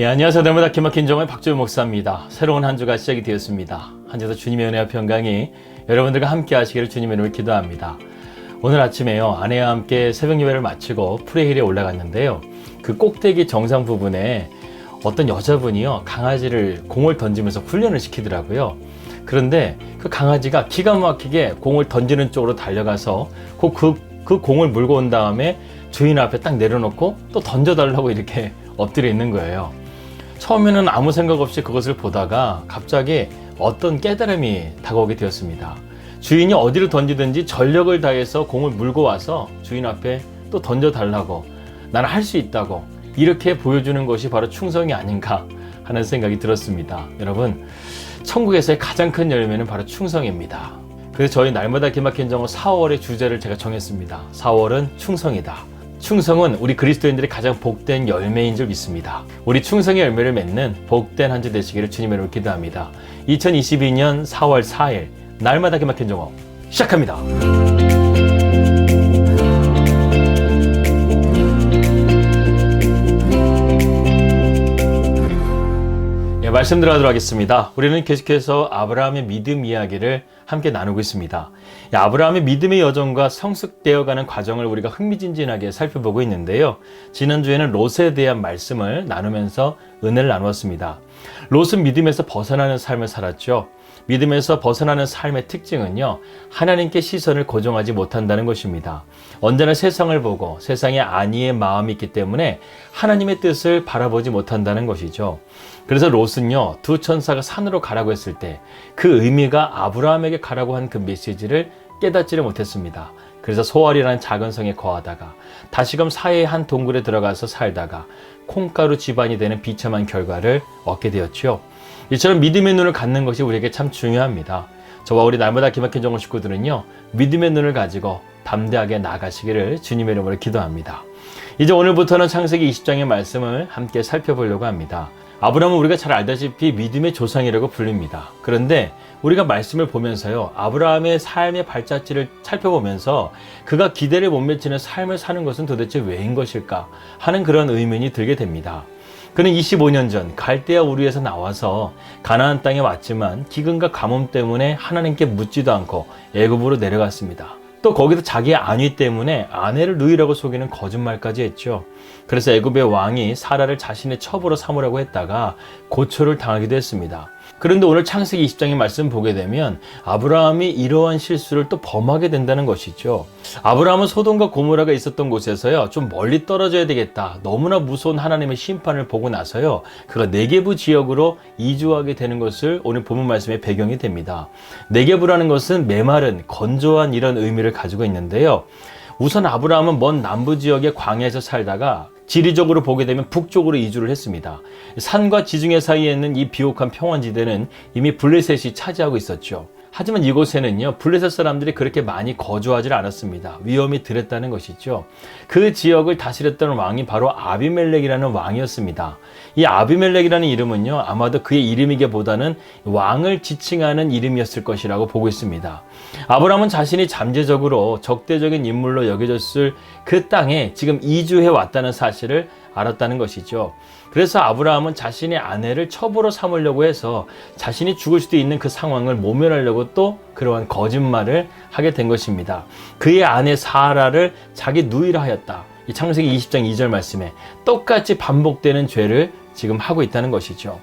안녕하세요. 날마다 기막힌 정의 박주호 목사입니다. 새로운 한 주가 시작이 되었습니다. 한 주도 주님의 은혜와 평강이 여러분들과 함께 하시기를 주님의 이름으로 기도합니다. 오늘 아침에요, 아내와 함께 새벽 예배를 마치고 프레힐에 올라갔는데요. 그 꼭대기 정상 부분에 어떤 여자분이요, 강아지를 공을 던지면서 훈련을 시키더라고요. 그런데 그 강아지가 기가 막히게 공을 던지는 쪽으로 달려가서 그 공을 물고 온 다음에 주인 앞에 딱 내려놓고 또 던져달라고 이렇게 엎드려 있는 거예요. 처음에는 아무 생각 없이 그것을 보다가 갑자기 어떤 깨달음이 다가오게 되었습니다. 주인이 어디로 던지든지 전력을 다해서 공을 물고 와서 주인 앞에 또 던져달라고, 나는 할 수 있다고 이렇게 보여주는 것이 바로 충성이 아닌가 하는 생각이 들었습니다. 여러분, 천국에서의 가장 큰 열매는 바로 충성입니다. 그래서 저희 날마다 기막힌 정오 4월의 주제를 제가 정했습니다. 4월은 충성이다. 충성은 우리 그리스도인들의 가장 복된 열매인 줄 믿습니다. 우리 충성의 열매를 맺는 복된 한 주 되시기를 주님의 이름으로 기도합니다. 2022년 4월 4일 날마다 기막힌 정오 시작합니다. 말씀 들어가도록 하겠습니다. 우리는 계속해서 아브라함의 믿음 이야기를 함께 나누고 있습니다. 아브라함의 믿음의 여정과 성숙되어가는 과정을 우리가 흥미진진하게 살펴보고 있는데요. 지난주에는 롯에 대한 말씀을 나누면서 은혜를 나누었습니다. 롯은 믿음에서 벗어나는 삶을 살았죠. 믿음에서 벗어나는 삶의 특징은요, 하나님께 시선을 고정하지 못한다는 것입니다. 언제나 세상을 보고 세상에 안위의 마음이 있기 때문에 하나님의 뜻을 바라보지 못한다는 것이죠. 그래서 롯은요, 두 천사가 산으로 가라고 했을 때 그 의미가 아브라함에게 가라고 한 그 메시지를 깨닫지를 못했습니다. 그래서 소알이라는 작은 성에 거하다가 다시금 사해의 한 동굴에 들어가서 살다가 콩가루 집안이 되는 비참한 결과를 얻게 되었죠. 이처럼 믿음의 눈을 갖는 것이 우리에게 참 중요합니다. 저와 우리 날마다 기막힌 정오 식구들은요, 믿음의 눈을 가지고 담대하게 나아가시기를 주님의 이름으로 기도합니다. 이제 오늘부터는 창세기 20장의 말씀을 함께 살펴보려고 합니다. 아브라함은 우리가 잘 알다시피 믿음의 조상이라고 불립니다. 그런데 우리가 말씀을 보면서요, 아브라함의 삶의 발자취를 살펴보면서 그가 기대를 못 미치는 삶을 사는 것은 도대체 왜인 것일까 하는 그런 의문이 들게 됩니다. 그는 25년 전 갈대아 우르에서 나와서 가나안 땅에 왔지만 기근과 가뭄 때문에 하나님께 묻지도 않고 애굽으로 내려갔습니다. 또 거기서 자기의 안위 때문에 아내를 누이라고 속이는 거짓말까지 했죠. 그래서 애굽의 왕이 사라를 자신의 첩으로 삼으라고 했다가 고초를 당하기도 했습니다. 그런데 오늘 창세기 20장의 말씀 보게 되면 아브라함이 이러한 실수를 또 범하게 된다는 것이죠. 아브라함은 소돔과 고모라가 있었던 곳에서요, 좀 멀리 떨어져야 되겠다, 너무나 무서운 하나님의 심판을 보고 나서요, 그가 네게부 지역으로 이주하게 되는 것을 오늘 본문 말씀의 배경이 됩니다. 네게부라는 것은 메마른 건조한 이런 의미를 가지고 있는데요. 우선 아브라함은 먼 남부 지역의 광야에서 살다가 지리적으로 보게 되면 북쪽으로 이주를 했습니다. 산과 지중해 사이에 있는 이 비옥한 평원지대는 이미 블레셋이 차지하고 있었죠. 하지만 이곳에는요, 블레셋 사람들이 그렇게 많이 거주하지 않았습니다. 위험이 덜했다는 것이죠. 그 지역을 다스렸던 왕이 바로 아비멜렉이라는 왕이었습니다. 이 아비멜렉이라는 이름은요, 아마도 그의 이름이기보다는 왕을 지칭하는 이름이었을 것이라고 보고 있습니다. 아브라함은 자신이 잠재적으로 적대적인 인물로 여겨졌을 그 땅에 지금 이주해 왔다는 사실을 알았다는 것이죠. 그래서 아브라함은 자신의 아내를 첩으로 삼으려고 해서 자신이 죽을 수도 있는 그 상황을 모면하려고 또 그러한 거짓말을 하게 된 것입니다. 그의 아내 사라를 자기 누이라 하였다. 이 창세기 20장 2절 말씀에 똑같이 반복되는 죄를 지금 하고 있다는 것이죠.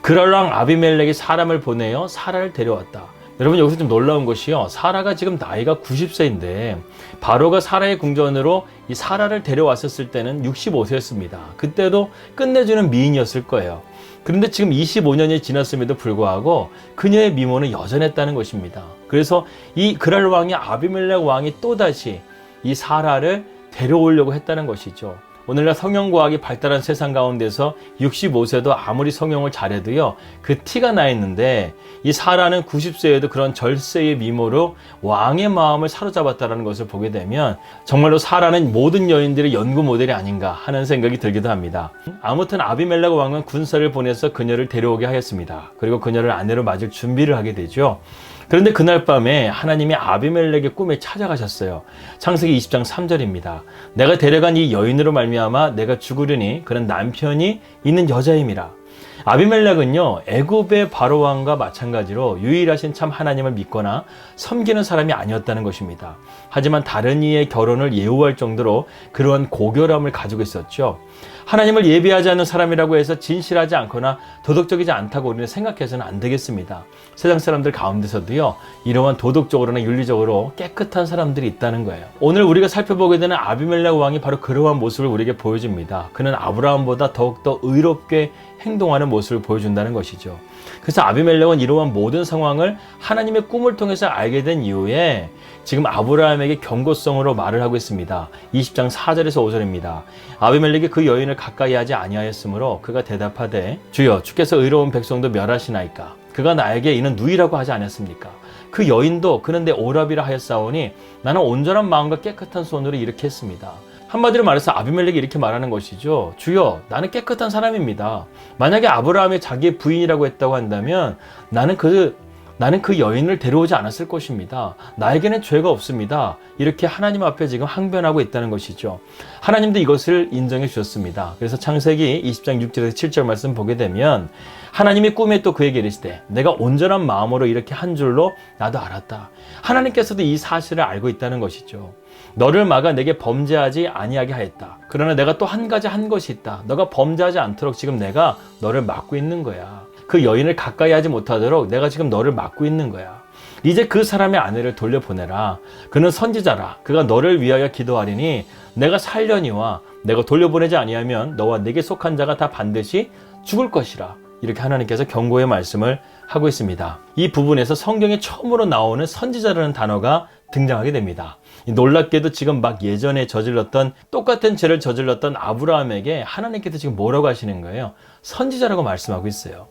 그럴 왕 아비멜렉이 사람을 보내어 사라를 데려왔다. 여러분, 여기서 좀 놀라운 것이요, 사라가 지금 나이가 90세인데 바로가 사라의 궁전으로 이 사라를 데려왔었을 때는 65세였습니다. 그때도 끝내주는 미인이었을 거예요. 그런데 지금 25년이 지났음에도 불구하고 그녀의 미모는 여전했다는 것입니다. 그래서 이 그랄 왕이 아비멜렉 왕이 또다시 이 사라를 데려오려고 했다는 것이죠. 오늘날 성형과학이 발달한 세상 가운데서 65세도 아무리 성형을 잘해도요, 그 티가 나 있는데 이 사라는 90세에도 그런 절세의 미모로 왕의 마음을 사로잡았다는 것을 보게 되면 정말로 사라는 모든 여인들의 연구 모델이 아닌가 하는 생각이 들기도 합니다. 아무튼 아비멜렉 왕은 군사를 보내서 그녀를 데려오게 하였습니다. 그리고 그녀를 아내로 맞을 준비를 하게 되죠. 그런데 그날 밤에 하나님이 아비멜렉의 꿈에 찾아가셨어요. 창세기 20장 3절입니다. 내가 데려간 이 여인으로 말미암아 내가 죽으려니 그는 남편이 있는 여자임이라. 아비멜렉은요, 애굽의 바로왕과 마찬가지로 유일하신 참 하나님을 믿거나 섬기는 사람이 아니었다는 것입니다. 하지만 다른 이의 결혼을 예우할 정도로 그러한 고결함을 가지고 있었죠. 하나님을 예배하지 않는 사람이라고 해서 진실하지 않거나 도덕적이지 않다고 우리는 생각해서는 안 되겠습니다. 세상 사람들 가운데서도요, 이러한 도덕적으로나 윤리적으로 깨끗한 사람들이 있다는 거예요. 오늘 우리가 살펴보게 되는 아비멜렉 왕이 바로 그러한 모습을 우리에게 보여줍니다. 그는 아브라함보다 더욱더 의롭게 행동하는 모습을 보여준다는 것이죠. 그래서 아비멜렉은 이러한 모든 상황을 하나님의 꿈을 통해서 알게 된 이후에 지금 아브라함에게 경고성으로 말을 하고 있습니다. 20장 4절에서 5절입니다. 아비멜렉이 그 여인을 가까이 하지 아니하였으므로 그가 대답하되 주여 주께서 의로운 백성도 멸하시나이까. 그가 나에게 이는 누이라고 하지 않았습니까? 그 여인도 그는 내 오랍이라 하였사오니 나는 온전한 마음과 깨끗한 손으로 이렇게 했습니다. 한마디로 말해서 아비멜렉이 이렇게 말하는 것이죠. 주여, 나는 깨끗한 사람입니다. 만약에 아브라함이 자기의 부인이라고 했다고 한다면 나는 그 여인을 데려오지 않았을 것입니다. 나에게는 죄가 없습니다. 이렇게 하나님 앞에 지금 항변하고 있다는 것이죠. 하나님도 이것을 인정해 주셨습니다. 그래서 창세기 20장 6절에서 7절 말씀 보게 되면 하나님이 꿈에 또 그에게 이르시되 내가 온전한 마음으로 이렇게 한 줄로 나도 알았다. 하나님께서도 이 사실을 알고 있다는 것이죠. 너를 막아 내게 범죄하지 아니하게 하였다. 그러나 내가 또 한 가지 한 것이 있다. 너가 범죄하지 않도록 지금 내가 너를 막고 있는 거야. 그 여인을 가까이 하지 못하도록 내가 지금 너를 막고 있는 거야. 이제 그 사람의 아내를 돌려보내라. 그는 선지자라. 그가 너를 위하여 기도하리니 내가 살려니와 내가 돌려보내지 아니하면 너와 내게 속한 자가 다 반드시 죽을 것이라. 이렇게 하나님께서 경고의 말씀을 하고 있습니다. 이 부분에서 성경에 처음으로 나오는 선지자라는 단어가 등장하게 됩니다. 놀랍게도 지금 막 예전에 저질렀던 똑같은 죄를 저질렀던 아브라함에게 하나님께서 지금 뭐라고 하시는 거예요? 선지자라고 말씀하고 있어요.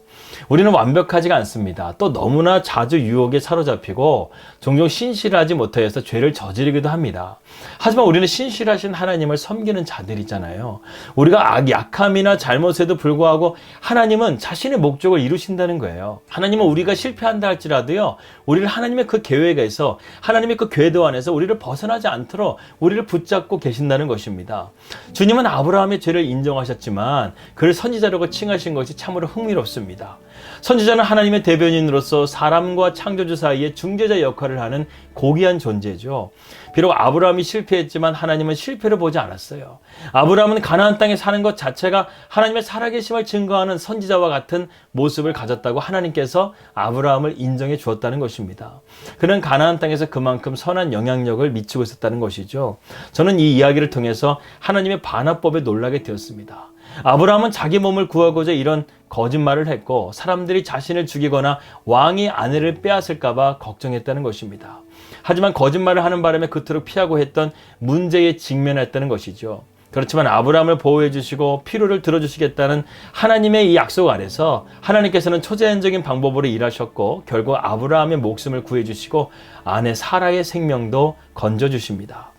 우리는 완벽하지가 않습니다. 또 너무나 자주 유혹에 사로잡히고 종종 신실하지 못하여서 죄를 저지르기도 합니다. 하지만 우리는 신실하신 하나님을 섬기는 자들이잖아요. 우리가 약함이나 잘못에도 불구하고 하나님은 자신의 목적을 이루신다는 거예요. 하나님은 우리가 실패한다 할지라도요, 우리를 하나님의 그 계획에서, 하나님의 그 궤도 안에서 우리를 벗어나지 않도록 우리를 붙잡고 계신다는 것입니다. 주님은 아브라함의 죄를 인정하셨지만 그를 선지자라고 칭하신 것이 참으로 흥미롭습니다. 선지자는 하나님의 대변인으로서 사람과 창조주 사이에 중재자 역할을 하는 고귀한 존재죠. 비록 아브라함이 실패했지만 하나님은 실패를 보지 않았어요. 아브라함은 가나안 땅에 사는 것 자체가 하나님의 살아계심을 증거하는 선지자와 같은 모습을 가졌다고 하나님께서 아브라함을 인정해 주었다는 것입니다. 그는 가나안 땅에서 그만큼 선한 영향력을 미치고 있었다는 것이죠. 저는 이 이야기를 통해서 하나님의 반합법에 놀라게 되었습니다. 아브라함은 자기 몸을 구하고자 이런 거짓말을 했고 사람들이 자신을 죽이거나 왕이 아내를 빼앗을까 봐 걱정했다는 것입니다. 하지만 거짓말을 하는 바람에 그토록 피하고 했던 문제에 직면했다는 것이죠. 그렇지만 아브라함을 보호해 주시고 필요를 들어주시겠다는 하나님의 이 약속 아래서 하나님께서는 초자연적인 방법으로 일하셨고 결국 아브라함의 목숨을 구해 주시고 아내 사라의 생명도 건져 주십니다.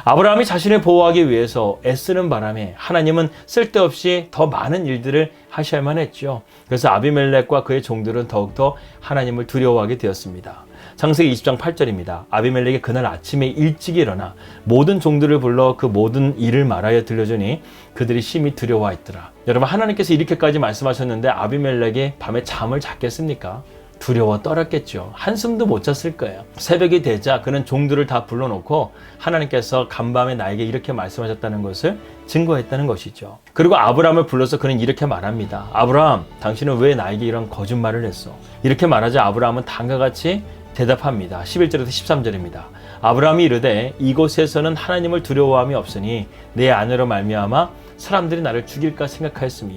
아브라함이 자신을 보호하기 위해서 애쓰는 바람에 하나님은 쓸데없이 더 많은 일들을 하셔야만 했죠. 그래서 아비멜렉과 그의 종들은 더욱더 하나님을 두려워하게 되었습니다. 창세기 20장 8절입니다. 아비멜렉이 그날 아침에 일찍 일어나 모든 종들을 불러 그 모든 일을 말하여 들려주니 그들이 심히 두려워했더라. 여러분, 하나님께서 이렇게까지 말씀하셨는데 아비멜렉이 밤에 잠을 잤겠습니까? 두려워 떨었겠죠. 한숨도 못 잤을 거예요. 새벽이 되자 그는 종들을 다 불러놓고 하나님께서 간밤에 나에게 이렇게 말씀하셨다는 것을 증거했다는 것이죠. 그리고 아브라함을 불러서 그는 이렇게 말합니다. 아브라함, 당신은 왜 나에게 이런 거짓말을 했어? 이렇게 말하자 아브라함은 다음과 같이 대답합니다. 11절에서 13절입니다. 아브라함이 이르되 이곳에서는 하나님을 두려워함이 없으니 내 아내로 말미암아 사람들이 나를 죽일까 생각하였으며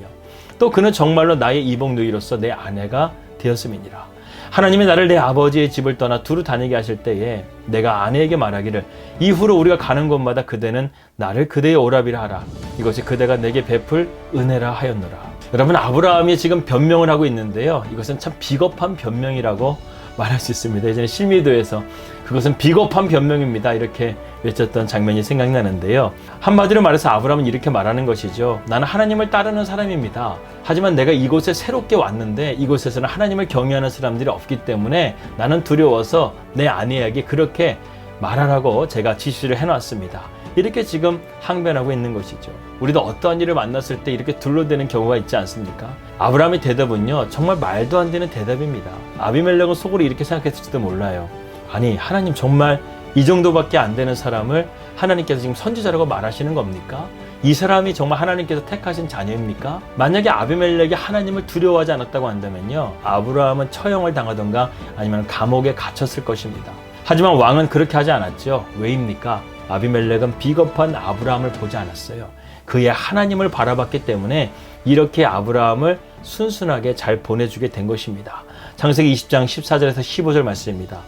또 그는 정말로 나의 이복 누이로서 내 아내가 되었음이니라. 하나님이 나를 내 아버지의 집을 떠나 두루 다니게 하실 때에 내가 아내에게 말하기를 이후로 우리가 가는 곳마다 그대는 나를 그대의 오랍이라 하라. 이것이 그대가 내게 베풀 은혜라 하였노라. 여러분, 아브라함이 지금 변명을 하고 있는데요. 이것은 참 비겁한 변명이라고 말할 수 있습니다. 예전에 실미도에서 그것은 비겁한 변명입니다, 이렇게 외쳤던 장면이 생각나는데요. 한마디로 말해서 아브라함은 이렇게 말하는 것이죠. 나는 하나님을 따르는 사람입니다. 하지만 내가 이곳에 새롭게 왔는데 이곳에서는 하나님을 경외하는 사람들이 없기 때문에 나는 두려워서 내 아내에게 그렇게 말하라고 제가 지시를 해놨습니다. 이렇게 지금 항변하고 있는 것이죠. 우리도 어떠한 일을 만났을 때 이렇게 둘러대는 경우가 있지 않습니까? 아브라함의 대답은요, 정말 말도 안 되는 대답입니다. 아비멜렉은 속으로 이렇게 생각했을지도 몰라요. 아니, 하나님 정말 이 정도밖에 안 되는 사람을 하나님께서 지금 선지자라고 말하시는 겁니까? 이 사람이 정말 하나님께서 택하신 자녀입니까? 만약에 아비멜렉이 하나님을 두려워하지 않았다고 한다면요, 아브라함은 처형을 당하던가 아니면 감옥에 갇혔을 것입니다. 하지만 왕은 그렇게 하지 않았죠. 왜입니까? 아비멜렉은 비겁한 아브라함을 보지 않았어요. 그의 하나님을 바라봤기 때문에 이렇게 아브라함을 순순하게 잘 보내주게 된 것입니다. 창세기 20장 14절에서 15절 말씀입니다.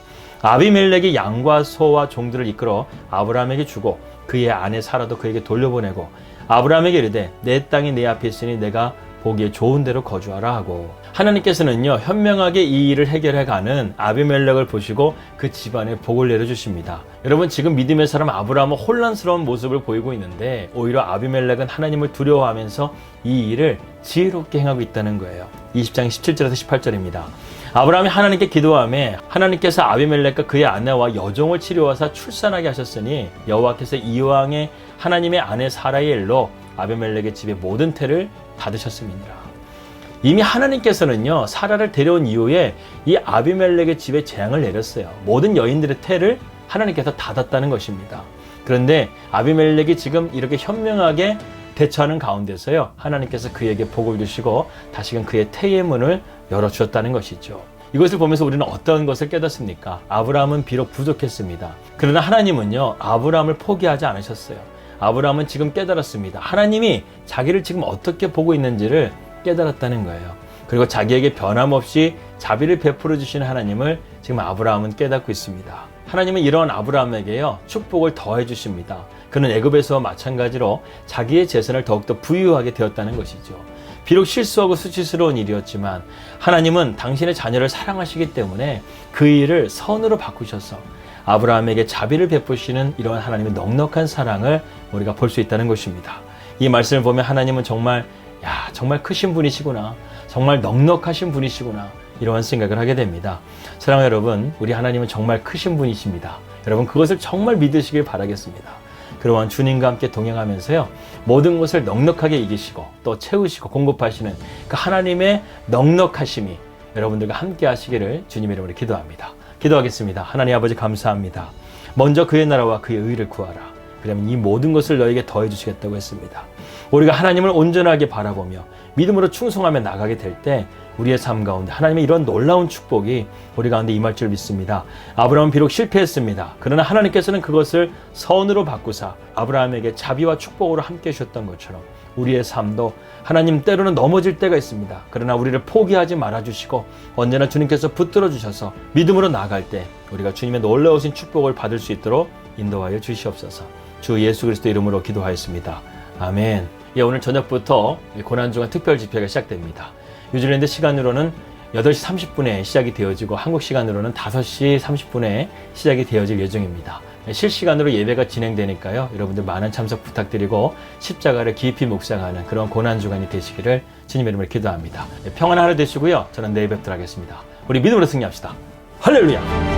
아비멜렉이 양과 소와 종들을 이끌어 아브라함에게 주고 그의 아내 사라도 그에게 돌려보내고 아브라함에게 이르되 내 땅이 내 앞에 있으니 내가 보기에 좋은 데로 거주하라 하고, 하나님께서는요, 현명하게 이 일을 해결해가는 아비멜렉을 보시고 그 집안에 복을 내려주십니다. 여러분, 지금 믿음의 사람 아브라함은 혼란스러운 모습을 보이고 있는데 오히려 아비멜렉은 하나님을 두려워하면서 이 일을 지혜롭게 행하고 있다는 거예요. 20장 17절에서 18절입니다. 아브라함이 하나님께 기도하며 하나님께서 아비멜렉과 그의 아내와 여종을 치료하사 출산하게 하셨으니 여호와께서 이왕에 하나님의 아내 사라의 일로 아비멜렉의 집의 모든 태를 닫으셨음이니라. 이미 하나님께서는요, 사라를 데려온 이후에 이 아비멜렉의 집에 재앙을 내렸어요. 모든 여인들의 태를 하나님께서 닫았다는 것입니다. 그런데 아비멜렉이 지금 이렇게 현명하게 대처하는 가운데서요, 하나님께서 그에게 복을 주시고 다시금 그의 태의 문을 열어주셨다는 것이죠. 이것을 보면서 우리는 어떤 것을 깨닫습니까? 아브라함은 비록 부족했습니다. 그러나 하나님은요, 아브라함을 포기하지 않으셨어요. 아브라함은 지금 깨달았습니다. 하나님이 자기를 지금 어떻게 보고 있는지를 깨달았다는 거예요. 그리고 자기에게 변함없이 자비를 베풀어 주시는 하나님을 지금 아브라함은 깨닫고 있습니다. 하나님은 이런 아브라함에게요, 축복을 더해 주십니다. 그는 애굽에서와 마찬가지로 자기의 재산을 더욱더 부유하게 되었다는 것이죠. 비록 실수하고 수치스러운 일이었지만 하나님은 당신의 자녀를 사랑하시기 때문에 그 일을 선으로 바꾸셔서 아브라함에게 자비를 베푸시는 이러한 하나님의 넉넉한 사랑을 우리가 볼 수 있다는 것입니다. 이 말씀을 보면 하나님은 정말 정말 크신 분이시구나, 정말 넉넉하신 분이시구나, 이러한 생각을 하게 됩니다. 사랑하는 여러분, 우리 하나님은 정말 크신 분이십니다. 여러분, 그것을 정말 믿으시길 바라겠습니다. 그러한 주님과 함께 동행하면서요, 모든 것을 넉넉하게 이기시고 또 채우시고 공급하시는 그 하나님의 넉넉하심이 여러분들과 함께 하시기를 주님의 이름으로 기도합니다. 기도하겠습니다. 하나님 아버지, 감사합니다. 먼저 그의 나라와 그의 의를 구하라. 그러면 이 모든 것을 너에게 더해 주시겠다고 했습니다. 우리가 하나님을 온전하게 바라보며 믿음으로 충성하며 나가게 될 때 우리의 삶 가운데 하나님의 이런 놀라운 축복이 우리 가운데 임할 줄 믿습니다. 아브라함은 비록 실패했습니다. 그러나 하나님께서는 그것을 선으로 바꾸사 아브라함에게 자비와 축복으로 함께 해주셨던 것처럼 우리의 삶도 하나님 때로는 넘어질 때가 있습니다. 그러나 우리를 포기하지 말아주시고 언제나 주님께서 붙들어 주셔서 믿음으로 나아갈 때 우리가 주님의 놀라우신 축복을 받을 수 있도록 인도하여 주시옵소서. 주 예수 그리스도 이름으로 기도하였습니다. 아멘. 오늘 저녁부터 고난주간 특별 집회가 시작됩니다. 뉴질랜드 시간으로는 8시 30분에 시작이 되어지고 한국 시간으로는 5시 30분에 시작이 되어질 예정입니다. 실시간으로 예배가 진행되니까요, 여러분들 많은 참석 부탁드리고 십자가를 깊이 묵상하는 그런 고난주간이 되시기를 주님의 이름으로 기도합니다. 평안한 하루 되시고요. 저는 내일 뵙도록 하겠습니다. 우리 믿음으로 승리합시다. 할렐루야.